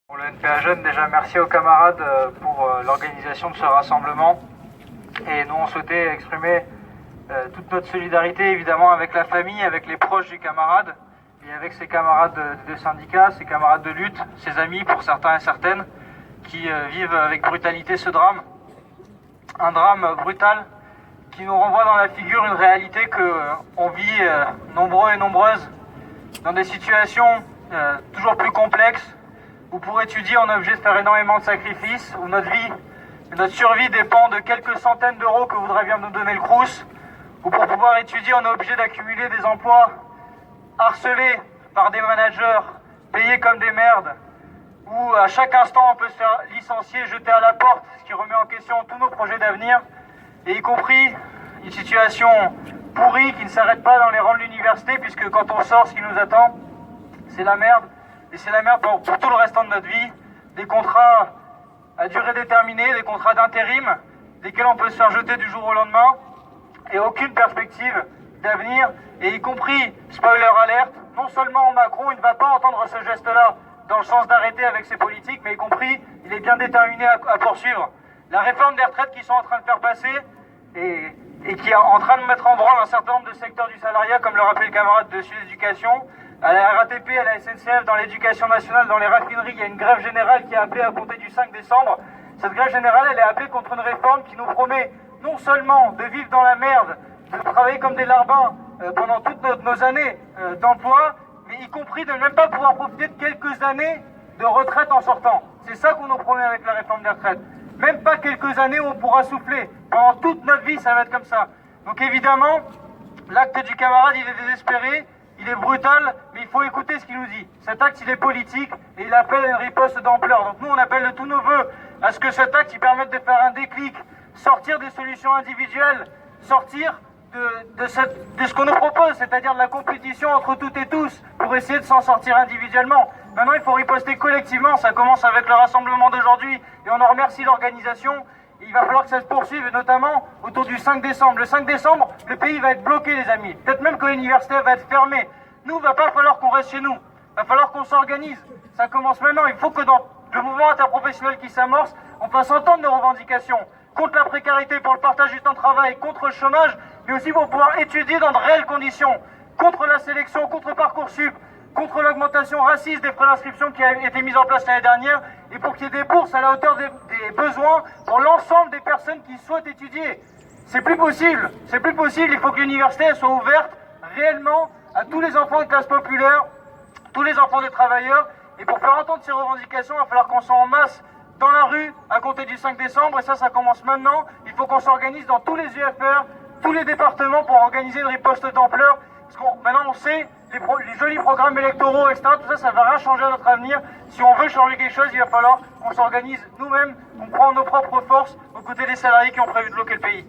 Pour le NPA Jeunes, déjà merci aux camarades pour l'organisation de ce rassemblement. Et nous, on souhaitait exprimer toute notre solidarité, évidemment, avec la famille, avec les proches du camarade, et avec ses camarades de syndicat, ses camarades de lutte, ses amis, pour certains et certaines, qui vivent avec brutalité ce drame. Un drame brutal qui nous renvoie dans la figure une réalité qu'on vit nombreux et nombreuses, dans des situations toujours plus complexes, où pour étudier on est obligé de faire énormément de sacrifices, où notre vie, notre survie dépend de quelques centaines d'euros que voudrait bien nous donner le Crous, où pour pouvoir étudier on est obligé d'accumuler des emplois harcelés par des managers, payés comme des merdes, où à chaque instant on peut se faire licencier, jeter à la porte, ce qui remet en question tous nos projets d'avenir, et y compris une situation pourrie qui ne s'arrête pas dans les rangs de l'université, puisque quand on sort, ce qui nous attend, c'est la merde. Et c'est la merde pour tout le restant de notre vie. Des contrats à durée déterminée, des contrats d'intérim, desquels on peut se faire jeter du jour au lendemain, et aucune perspective d'avenir, et y compris, spoiler alert, non seulement Macron, il ne va pas entendre ce geste-là dans le sens d'arrêter avec ses politiques, mais y compris, il est bien déterminé à poursuivre la réforme des retraites qu'ils sont en train de faire passer, et qui est en train de mettre en branle un certain nombre de secteurs du salariat, comme le rappelait le camarade de Sud Éducation. À la RATP, à la SNCF, dans l'éducation nationale, dans les raffineries, il y a une grève générale qui est appelée à compter du 5 décembre. Cette grève générale, elle est appelée contre une réforme qui nous promet non seulement de vivre dans la merde, de travailler comme des larbins pendant toutes nos années d'emploi, mais y compris de ne même pas pouvoir profiter de quelques années de retraite en sortant. C'est ça qu'on nous promet avec la réforme des retraites. Même pas quelques années où on pourra souffler. Pendant toute notre vie, ça va être comme ça. Donc évidemment, l'acte du camarade, il est désespéré, il est brutal, mais il faut écouter ce qu'il nous dit. Cet acte, il est politique et il appelle à une riposte d'ampleur. Donc nous, on appelle de tous nos voeux à ce que cet acte, il permette de faire un déclic, sortir des solutions individuelles, sortir de ce qu'on nous propose, c'est-à-dire de la compétition entre toutes et tous, pour essayer de s'en sortir individuellement. Maintenant, il faut riposter collectivement, ça commence avec le rassemblement d'aujourd'hui, et on en remercie l'organisation. Il va falloir que ça se poursuive, notamment autour du 5 décembre. Le 5 décembre, le pays va être bloqué, les amis. Peut-être même que l'université va être fermée. Nous, il va pas falloir qu'on reste chez nous. Il va falloir qu'on s'organise. Ça commence maintenant. Il faut que dans le mouvement interprofessionnel qui s'amorce, on fasse entendre nos revendications. Contre la précarité, pour le partage du temps de travail, contre le chômage, mais aussi pour pouvoir étudier dans de réelles conditions. Contre la sélection, contre Parcoursup, contre l'augmentation raciste des frais d'inscription qui a été mise en place l'année dernière, et pour qu'il y ait des bourses à la hauteur des besoins pour l'ensemble des personnes qui souhaitent étudier. C'est plus possible, il faut que l'université soit ouverte réellement à tous les enfants de classe populaire, tous les enfants des travailleurs, et pour faire entendre ces revendications, il va falloir qu'on soit en masse dans la rue à compter du 5 décembre, et ça commence maintenant. Il faut qu'on s'organise dans tous les UFR, tous les départements pour organiser une riposte d'ampleur, parce que maintenant on sait, les jolis programmes électoraux, etc., tout ça, ça ne va rien changer à notre avenir. Si on veut changer quelque chose, il va falloir qu'on s'organise nous-mêmes, qu'on prend nos propres forces aux côtés des salariés qui ont prévu de bloquer le pays.